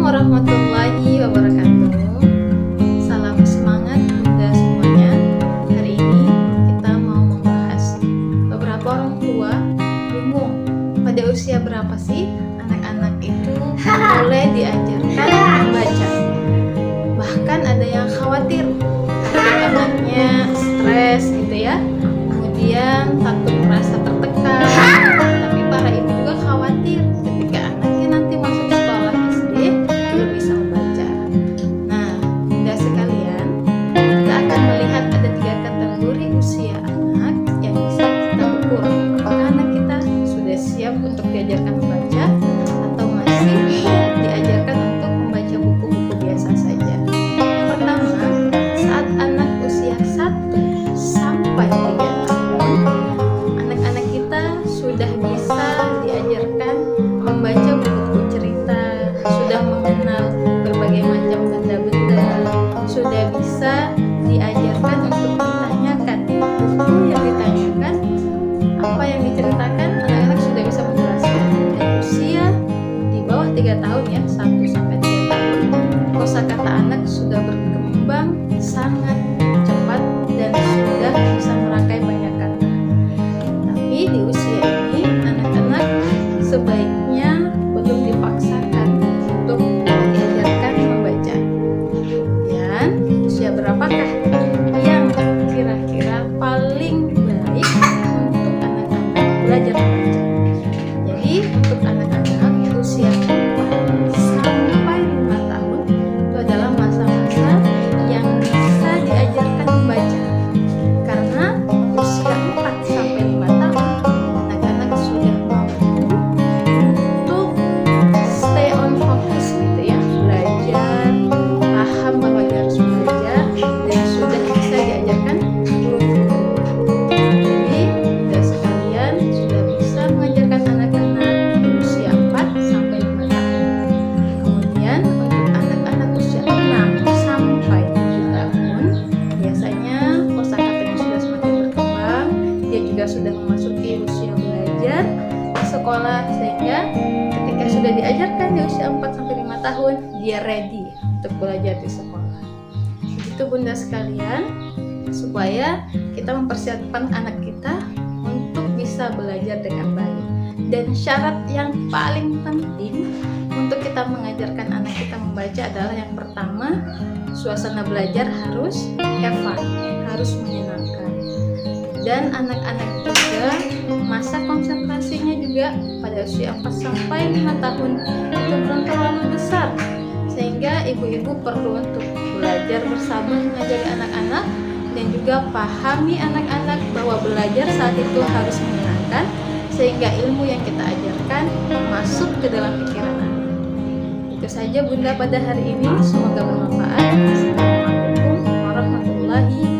warahmatullahi wabarakatuh. Salam semangat Bunda semuanya. Hari ini kita mau membahas beberapa orang tua bingung pada usia berapa sih anak-anak itu boleh diajarkan membaca. Bahkan ada yang khawatir anaknya stres gitu ya, kemudian takut merasa tertekan. Tapi para ibu juga khawatir ketika anaknya nanti masuk sekolah SD belum bisa membaca. Nah, Bunda sekalian, kita akan melihat ada 3 kategori usia anak yang bisa kita ukur apakah anak kita sudah siap untuk diajarkan membaca atau masih diajarkan untuk membaca buku-buku biasa saja. Pertama, saat anak usia 1 sampai 3 tahun, anak-anak kita sudah bisa diajarkan membaca buku-buku cerita, sudah mengenal berbagai macam benda-benda, sudah bisa diajarkan untuk ditanyakan buku yang ditanyakan, apa yang diceritakan, anak-anak sudah bisa menjelaskan. Dan usia di bawah 3 tahun ya, 1 sampai 3 tahun, kosakata anak sudah berkembang sangat cepat dan sudah bisa merangkai banyak kata. Tapi di usia ini anak-anak sebaiknya belum dipaksakan untuk diajarkan membaca. Dan usia berapakah yang kira-kira paling baik untuk anak-anak belajar membaca? Jadi untuk anak-anak usia 4 sampai 5 tahun itu adalah masa-masa yang bisa diajarkan membaca. Karena usia 4 sampai 5 tahun anak-anak sudah mampu untuk stay on focus gitu ya, belajar, paham bahwa dia harus belajar dan sudah bisa diajarkan guru-guru. Jadi kita sekalian sudah bisa mengajarkan anak-anak di usia 4 sampai 5 tahun. Kemudian untuk anak-anak usia 6 sampai 7 tahun, biasanya kosakatanya sudah semakin berkembang, dia juga sudah memasuki usia belajar di sekolah, sehingga ketika sudah diajarkan di usia 4 sampai 5 tahun, dia ready untuk belajar di sekolah. Begitu Bunda sekalian, supaya kita mempersiapkan anak kita untuk bisa belajar dengan baik. Dan syarat yang paling penting untuk kita mengajarkan anak kita membaca adalah yang pertama, suasana belajar harus have fun, harus menyenangkan. Dan anak-anak juga masa konsentrasinya juga pada usia 4 sampai 5 tahun itu belum terlalu besar, sehingga ibu-ibu perlu untuk belajar bersabar mengajari anak-anak dan juga pahami anak-anak bahwa belajar saat itu harus menyenangkan, sehingga ilmu yang kita ajarkan masuk ke dalam pikiran anak. Itu saja Bunda pada hari ini, semoga bermanfaat. Assalamualaikum warahmatullahi wabarakatuh.